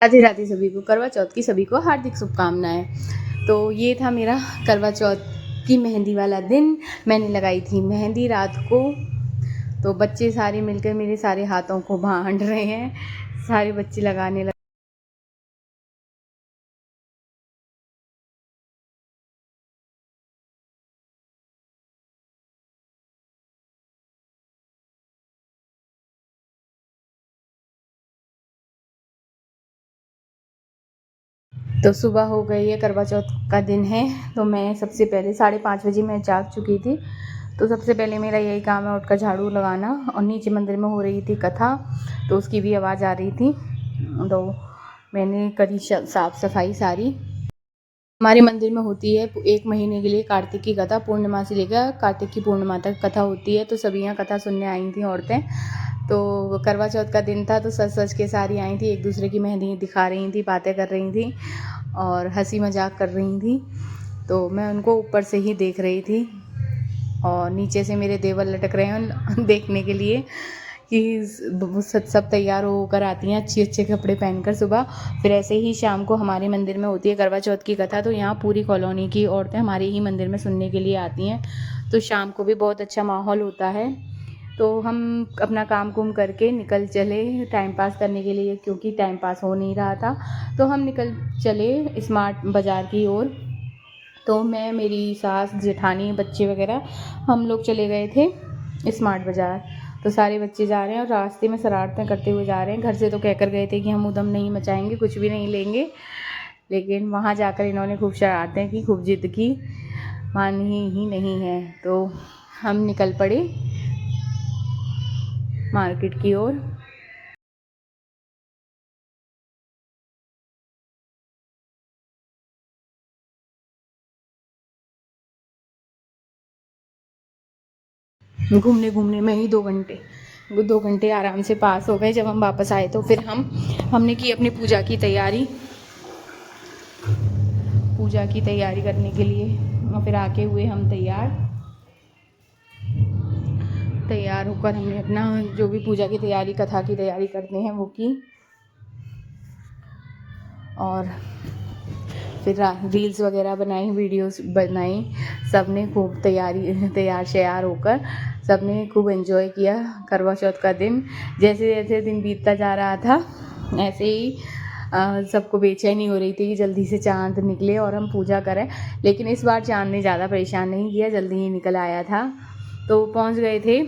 राधे राधे सभी को, करवा चौथ की सभी को हार्दिक शुभकामनाएं। तो ये था मेरा करवा चौथ की मेहंदी वाला दिन। मैंने लगाई थी मेहंदी रात को। तो बच्चे सारे मिलकर मेरे सारे हाथों को बांध रहे हैं, सारे बच्चे लगाने लगे। तो सुबह हो गई है, करवा चौथ का दिन है। तो मैं सबसे पहले 5:30 बजे मैं जाग चुकी थी। तो सबसे पहले मेरा यही काम है, उठकर झाड़ू लगाना। और नीचे मंदिर में हो रही थी कथा, तो उसकी भी आवाज़ आ रही थी। तो मैंने करी साफ़ सफाई सारी। हमारे मंदिर में होती है 1 महीने के लिए कार्तिक की कथा, पूर्णिमा से लेकर कार्तिक की पूर्णिमा तक कथा होती है। तो सभी यहाँ कथा सुनने आई थी औरतें। तो करवा चौथ का दिन था, तो सज सज के सारी आई थी, एक दूसरे की मेहंदी दिखा रही थी, बातें कर रही थी और हंसी मजाक कर रही थी। तो मैं उनको ऊपर से ही देख रही थी और नीचे से मेरे देवर लटक रहे हैं देखने के लिए कि सब तैयार होकर आती हैं अच्छे अच्छे कपड़े पहनकर सुबह। फिर ऐसे ही शाम को हमारे मंदिर में होती है करवा चौथ की कथा। तो यहाँ पूरी कॉलोनी की औरतें हमारे ही मंदिर में सुनने के लिए आती हैं। तो शाम को भी बहुत अच्छा माहौल होता है। तो हम अपना काम कुम करके निकल चले टाइम पास करने के लिए, क्योंकि टाइम पास हो नहीं रहा था। तो हम निकल चले स्मार्ट बाज़ार की ओर। तो मैं, मेरी सास, जेठानी, बच्चे वगैरह हम लोग चले गए थे स्मार्ट बाज़ार। तो सारे बच्चे जा रहे हैं और रास्ते में शरारतें करते हुए जा रहे हैं। घर से तो कहकर गए थे कि हम उद्यम नहीं मचाएंगे, कुछ भी नहीं लेंगे, लेकिन वहाँ जाकर इन्होंने खूब शरारतें की, खूब जिद की, मानी ही नहीं है। तो हम निकल पड़े मार्केट की ओर। घूमने घूमने में ही 2 घंटे आराम से पास हो गए। जब हम वापस आए तो फिर हमने की अपनी पूजा की तैयारी करने के लिए। और फिर आके हुए हम तैयार होकर हमने अपना जो भी पूजा की तैयारी, कथा की तैयारी करते हैं वो की। और फिर रील्स वगैरह बनाई, वीडियोस बनाई। सब ने खूब तैयार श्यार होकर सब ने खूब एंजॉय किया करवा चौथ का दिन। जैसे जैसे दिन बीतता जा रहा था ऐसे ही सबको बेचैनी हो रही थी कि जल्दी से चाँद निकले और हम पूजा करें। लेकिन इस बार चाँद ने ज़्यादा परेशान नहीं किया, जल्दी ही निकल आया था। तो पहुंच गए थे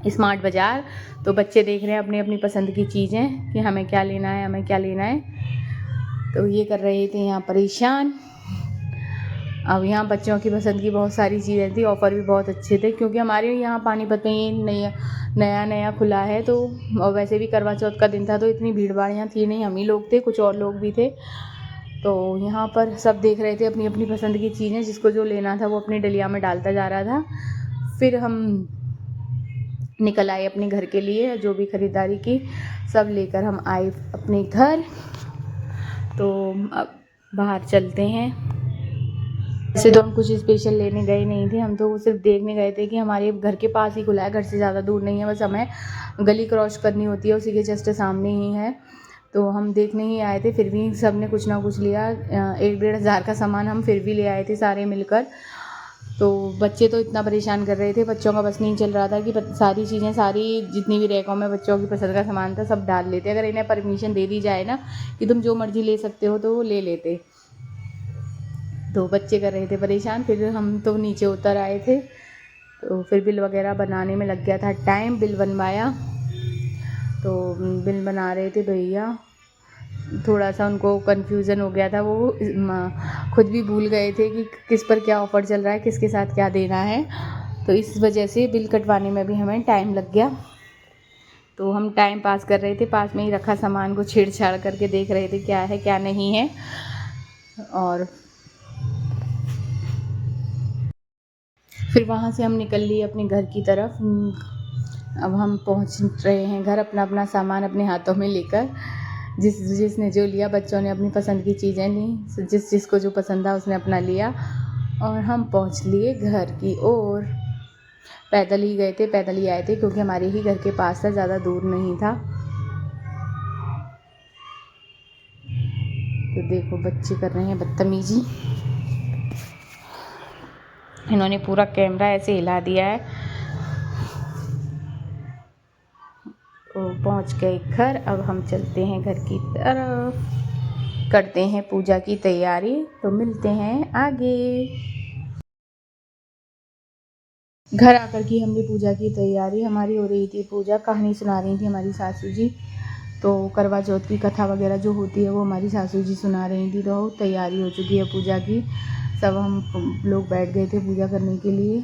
स्मार्ट बाज़ार। तो बच्चे देख रहे हैं अपनी अपनी पसंद की चीज़ें कि हमें क्या लेना है। तो ये कर रहे थे यहाँ परेशान। अब यहाँ बच्चों की पसंद की बहुत सारी चीज़ें थी, ऑफ़र भी बहुत अच्छे थे, क्योंकि हमारे यहाँ पानीपत में नया खुला है। तो और वैसे भी करवा चौथ का दिन था, तो इतनी भीड़ भाड़ यहाँ थी नहीं, हम ही लोग थे, कुछ और लोग भी थे। तो यहाँ पर सब देख रहे थे अपनी अपनी पसंद की चीज़ें, जिसको जो लेना था वो अपनी डलिया में डालता जा रहा था। फिर हम निकल आए अपने घर के लिए, जो भी ख़रीदारी की सब लेकर हम आए अपने घर। तो अब बाहर चलते हैं। वैसे तो हम कुछ स्पेशल लेने गए नहीं थे, हम तो सिर्फ देखने गए थे कि हमारे घर के पास ही खुला है, घर से ज़्यादा दूर नहीं है, बस हमें गली क्रॉस करनी होती है, उसी के जस्ट सामने ही है। तो हम देखने ही आए थे, फिर भी सब ने कुछ ना कुछ लिया। 1-1.5 हज़ार का सामान हम फिर भी ले आए थे सारे मिलकर। तो बच्चे तो इतना परेशान कर रहे थे, बच्चों का बस नहीं चल रहा था कि सारी चीज़ें, सारी जितनी भी रैकों में बच्चों की पसंद का सामान था सब डाल लेते। अगर इन्हें परमिशन दे दी जाए ना कि तुम जो मर्ज़ी ले सकते हो, तो वो ले लेते। तो बच्चे कर रहे थे परेशान। फिर हम तो नीचे उतर आए थे। तो फिर बिल वगैरह बनाने में लग गया था टाइम, बिल बनवाया। तो बिल बना रहे थे भैया, थोड़ा सा उनको कन्फ्यूज़न हो गया था, वो खुद भी भूल गए थे कि किस पर क्या ऑफ़र चल रहा है, किसके साथ क्या देना है। तो इस वजह से बिल कटवाने में भी हमें टाइम लग गया। तो हम टाइम पास कर रहे थे, पास में ही रखा सामान को छेड़छाड़ करके देख रहे थे क्या है क्या नहीं है। और फिर वहाँ से हम निकल लिए अपने घर की तरफ। अब हम पहुँच रहे हैं घर, अपना अपना सामान अपने हाथों में लेकर। जिसने जो लिया, बच्चों ने अपनी पसंद की चीज़ें ली, जिसको जो पसंद था उसने अपना लिया। और हम पहुँच लिए घर की ओर। पैदल ही गए थे, पैदल ही आए थे, क्योंकि हमारे ही घर के पास था, ज़्यादा दूर नहीं था। तो देखो बच्चे कर रहे हैं बदतमीजी, इन्होंने पूरा कैमरा ऐसे हिला दिया है। तो पहुंच गए घर, अब हम चलते हैं घर की तरफ, करते हैं पूजा की तैयारी। तो मिलते हैं आगे। घर आकर की हमने पूजा की तैयारी, हमारी हो रही थी पूजा, कहानी सुना रही थी हमारी सासू जी। तो करवा चौथ की कथा वगैरह जो होती है वो हमारी सासू जी सुना रही थी। तो तैयारी हो चुकी है पूजा की, सब हम लोग बैठ गए थे पूजा करने के लिए।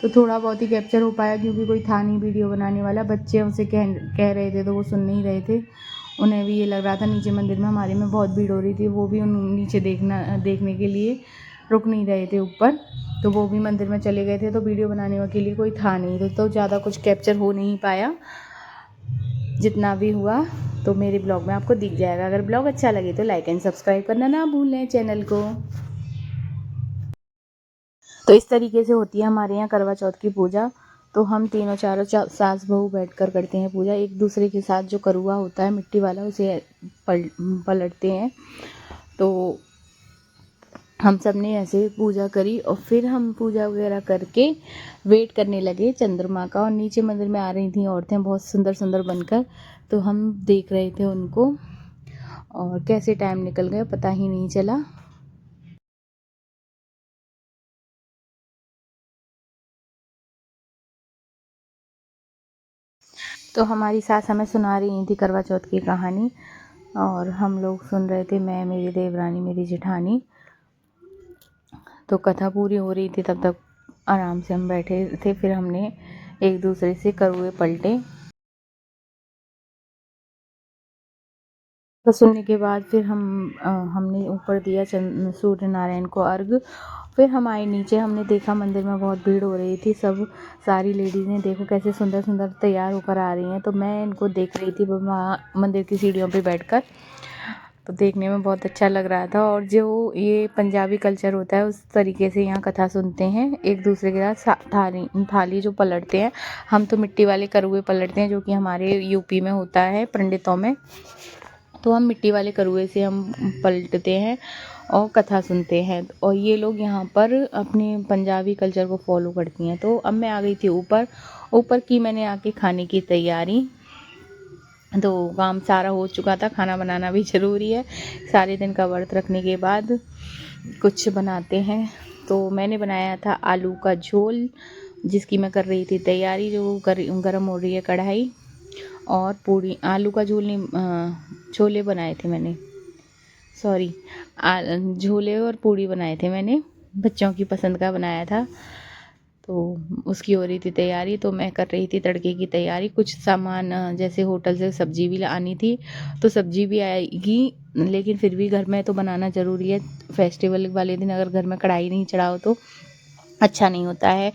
तो थोड़ा बहुत ही कैप्चर हो पाया क्योंकि कोई था नहीं वीडियो बनाने वाला। बच्चे उनसे कह रहे थे तो वो सुन नहीं रहे थे, उन्हें भी ये लग रहा था नीचे मंदिर में हमारे में बहुत भीड़ हो रही थी। वो भी उन नीचे देखने के लिए रुक नहीं रहे थे ऊपर, तो वो भी मंदिर में चले गए थे। तो वीडियो बनाने के लिए कोई था नहीं, तो ज़्यादा कुछ कैप्चर हो नहीं पाया। जितना भी हुआ तो मेरे ब्लॉग में आपको दिख जाएगा। अगर ब्लॉग अच्छा लगे तो लाइक एंड सब्सक्राइब करना ना भूलें चैनल को। तो इस तरीके से होती है हमारे यहाँ करवा चौथ की पूजा। तो हम तीनों चारों सास बहू बैठकर करते हैं पूजा। एक दूसरे के साथ जो करुआ होता है मिट्टी वाला उसे पलटते हैं। तो हम सब ने ऐसे पूजा करी और फिर हम पूजा वगैरह करके वेट करने लगे चंद्रमा का। और नीचे मंदिर में आ रही थी औरतें बहुत सुंदर सुंदर बनकर, तो हम देख रहे थे उनको और कैसे टाइम निकल गया पता ही नहीं चला। तो हमारी सास हमें सुना रही थी करवा चौथ की कहानी और हम लोग सुन रहे थे, मैं, मेरी देवरानी, मेरी जेठानी। तो कथा पूरी हो रही थी तब तक आराम से हम बैठे थे। फिर हमने एक दूसरे से करुए पलटे। तो सुनने के बाद फिर हमने ऊपर दिया सूर्य नारायण को अर्घ। फिर हम आए नीचे, हमने देखा मंदिर में बहुत भीड़ हो रही थी। सारी लेडीज़ें देखो कैसे सुंदर सुंदर तैयार होकर आ रही हैं। तो मैं इनको देख रही थी वहाँ मंदिर की सीढ़ियों पे बैठकर। तो देखने में बहुत अच्छा लग रहा था। और जो ये पंजाबी कल्चर होता है उस तरीके से यहाँ कथा सुनते हैं एक दूसरे के साथ। थाली जो पलटते हैं, हम तो मिट्टी वाले करुए पलटते हैं जो कि हमारे यूपी में होता है पंडितों में। तो हम मिट्टी वाले करुए से हम पलटते हैं और कथा सुनते हैं। और ये लोग यहाँ पर अपने पंजाबी कल्चर को फॉलो करती हैं। तो अब मैं आ गई थी ऊपर की मैंने आके खाने की तैयारी। तो काम सारा हो चुका था, खाना बनाना भी ज़रूरी है। सारे दिन का व्रत रखने के बाद कुछ बनाते हैं। तो मैंने बनाया था आलू का झोल, जिसकी मैं कर रही थी तैयारी। जो गरम हो रही है कढ़ाई, और पूड़ी। आलू का झोल नहीं, छोले बनाए थे मैंने, सॉरी, झोले और पूड़ी बनाए थे मैंने, बच्चों की पसंद का बनाया था। तो उसकी हो रही थी तैयारी। तो मैं कर रही थी तड़के की तैयारी। कुछ सामान जैसे होटल से सब्जी भी आनी थी, तो सब्जी भी आएगी, लेकिन फिर भी घर में तो बनाना ज़रूरी है। फेस्टिवल वाले दिन अगर घर में कढ़ाई नहीं चढ़ाओ तो अच्छा नहीं होता है।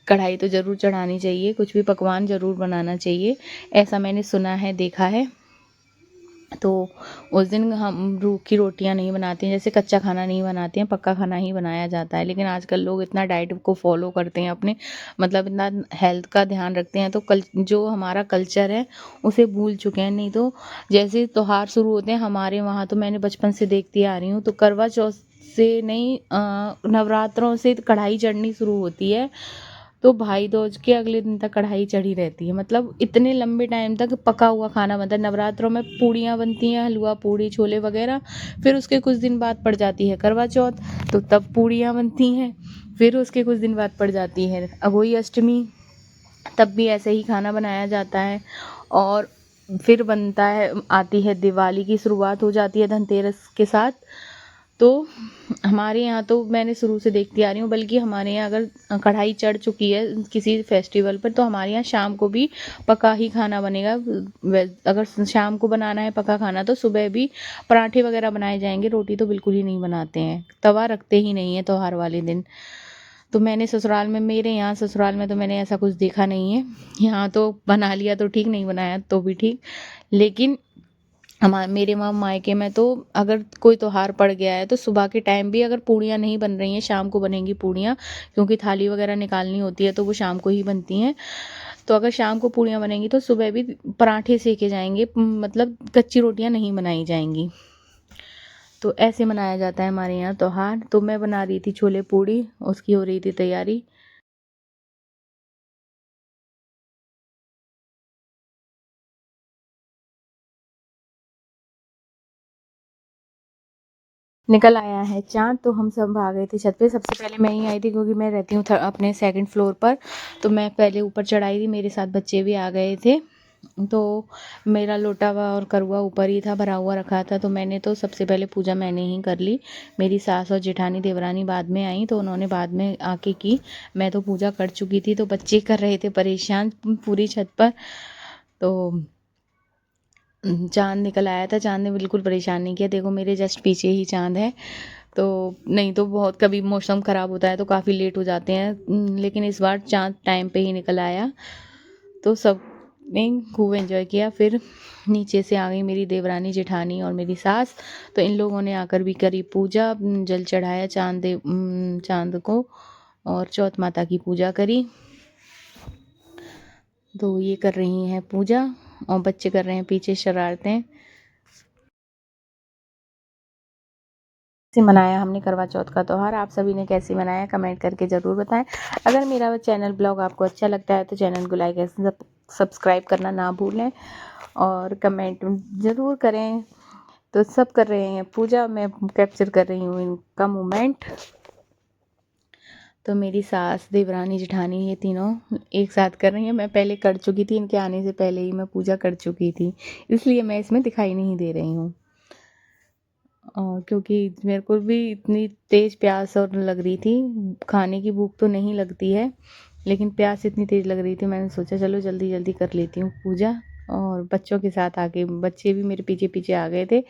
कढ़ाई तो ज़रूर चढ़ानी चाहिए, कुछ भी पकवान ज़रूर बनाना चाहिए, ऐसा मैंने सुना है, देखा है। तो उस दिन हम रूखी रोटियां नहीं बनाते हैं, जैसे कच्चा खाना नहीं बनाते हैं, पक्का खाना ही बनाया जाता है। लेकिन आजकल लोग इतना डाइट को फॉलो करते हैं अपने, मतलब इतना हेल्थ का ध्यान रखते हैं, तो जो हमारा कल्चर है उसे भूल चुके हैं। नहीं तो जैसे त्योहार शुरू होते हैं हमारे वहाँ, तो मैंने बचपन से देखती आ रही हूँ, तो करवा चौथ से नहीं, नवरात्रों से कढ़ाई चढ़नी शुरू होती है। तो भाई दूज के अगले दिन तक कढ़ाई चढ़ी रहती है। मतलब इतने लंबे टाइम तक पका हुआ खाना बनता है। नवरात्रों में पूड़ियाँ बनती हैं, हलवा पूड़ी छोले वगैरह। फिर उसके कुछ दिन बाद पड़ जाती है करवा चौथ, तो तब पूड़ियाँ बनती हैं। फिर उसके कुछ दिन बाद पड़ जाती है अघोई अष्टमी, तब भी ऐसे ही खाना बनाया जाता है। और फिर बनता है, आती है दिवाली की शुरुआत हो जाती है धनतेरस के साथ। तो हमारे यहाँ तो मैंने शुरू से देखती आ रही हूँ, बल्कि हमारे यहाँ अगर कढ़ाई चढ़ चुकी है किसी फेस्टिवल पर, तो हमारे यहाँ शाम को भी पका ही खाना बनेगा। अगर शाम को बनाना है पका खाना, तो सुबह भी पराठे वगैरह बनाए जाएंगे। रोटी तो बिल्कुल ही नहीं बनाते हैं, तवा रखते ही नहीं है त्योहार वाले दिन। तो मैंने ससुराल में, मेरे यहाँ ससुराल में तो मैंने ऐसा कुछ देखा नहीं है। यहाँ तो बना लिया तो ठीक, नहीं बनाया तो भी ठीक। लेकिन मेरे वहाँ मायके में तो अगर कोई त्योहार पड़ गया है तो सुबह के टाइम भी अगर पूड़ियाँ नहीं बन रही हैं, शाम को बनेंगी पूड़ियाँ, क्योंकि थाली वगैरह निकालनी होती है तो वो शाम को ही बनती हैं। तो अगर शाम को पूड़ियाँ बनेंगी तो सुबह भी पराठे सेके जाएंगे, मतलब कच्ची रोटियाँ नहीं बनाई जाएंगी। तो ऐसे मनाया जाता है हमारे यहाँ त्योहार। तो मैं बना रही थी छोले पूड़ी, उसकी हो रही थी तैयारी। निकल आया है चाँद, तो हम सब आ गए थे छत पे। सबसे पहले मैं ही आई थी क्योंकि मैं रहती हूँ अपने सेकंड फ्लोर पर, तो मैं पहले ऊपर चढ़ाई थी। मेरे साथ बच्चे भी आ गए थे, तो मेरा लोटा और करुआ ऊपर ही था, भरा हुआ रखा था। तो मैंने तो सबसे पहले पूजा मैंने ही कर ली। मेरी सास और जेठानी देवरानी बाद में आई, तो उन्होंने बाद में आके की। मैं तो पूजा कर चुकी थी। तो बच्चे कर रहे थे परेशान पूरी छत पर। तो चाँद निकल आया था। चाँद ने बिल्कुल परेशान नहीं किया। देखो मेरे जस्ट पीछे ही चाँद है। तो नहीं तो बहुत कभी मौसम ख़राब होता है तो काफ़ी लेट हो जाते हैं, लेकिन इस बार चाँद टाइम पे ही निकल आया। तो सब ने खूब एंजॉय किया। फिर नीचे से आ गई मेरी देवरानी जेठानी और मेरी सास। तो इन लोगों ने आकर भी करी पूजा, जल चढ़ाया चाँद को, और चौथ माता की पूजा करी। तो ये कर रही हैं पूजा और बच्चे कर रहे हैं पीछे शरारतें। कैसे मनाया हमने करवा चौथ का त्यौहार, आप सभी ने कैसे मनाया कमेंट करके ज़रूर बताएं। अगर मेरा चैनल ब्लॉग आपको अच्छा लगता है तो चैनल को लाइक और सब्सक्राइब करना ना भूलें, और कमेंट ज़रूर करें। तो सब कर रहे हैं पूजा, मैं कैप्चर कर रही हूँ इनका मोमेंट। तो मेरी सास, देवरानी, जेठानी, ये तीनों एक साथ कर रही हैं। मैं पहले कर चुकी थी, इनके आने से पहले ही मैं पूजा कर चुकी थी, इसलिए मैं इसमें दिखाई नहीं दे रही हूँ। और क्योंकि मेरे को भी इतनी तेज़ प्यास और लग रही थी, खाने की भूख तो नहीं लगती है, लेकिन प्यास इतनी तेज़ लग रही थी, मैंने सोचा चलो जल्दी जल्दी कर लेती हूँ पूजा। और बच्चों के साथ आके बच्चे भी मेरे पीछे पीछे आ गए थे।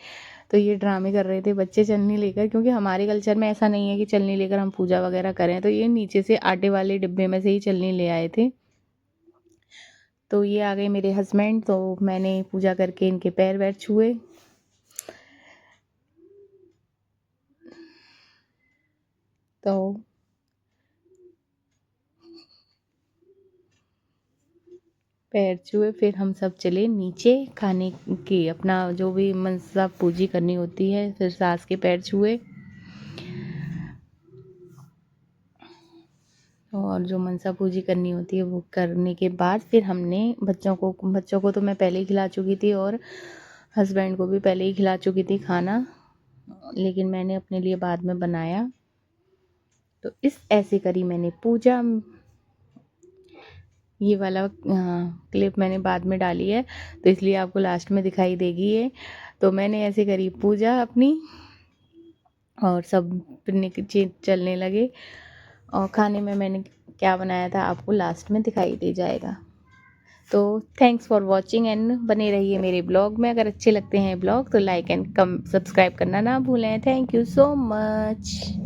तो ये ड्रामे कर रहे थे बच्चे चलनी लेकर, क्योंकि हमारे कल्चर में ऐसा नहीं है कि चलनी लेकर हम पूजा वगैरह करें। तो ये नीचे से आटे वाले डिब्बे में से ही चलनी ले आए थे। तो ये आ गए मेरे हस्बैंड, तो मैंने पूजा करके इनके पैर वैर छुए। तो पैर छुए, फिर हम सब चले नीचे खाने की, अपना जो भी मनसा पूजी करनी होती है। फिर सास के पैर छुए, और जो मनसा पूजी करनी होती है वो करने के बाद फिर हमने बच्चों को तो मैं पहले ही खिला चुकी थी, और हस्बैंड को भी पहले ही खिला चुकी थी खाना, लेकिन मैंने अपने लिए बाद में बनाया। तो इस ऐसे करी मैंने पूजा। ये वाला क्लिप मैंने बाद में डाली है, तो इसलिए आपको लास्ट में दिखाई देगी ये। तो मैंने ऐसे करी पूजा अपनी, और सब चलने लगे। और खाने में मैंने क्या बनाया था आपको लास्ट में दिखाई दे जाएगा। तो थैंक्स फॉर वॉचिंग, एंड बने रहिए मेरे ब्लॉग में। अगर अच्छे लगते हैं ब्लॉग तो लाइक एंड सब्सक्राइब करना ना भूलें। Thank you so much.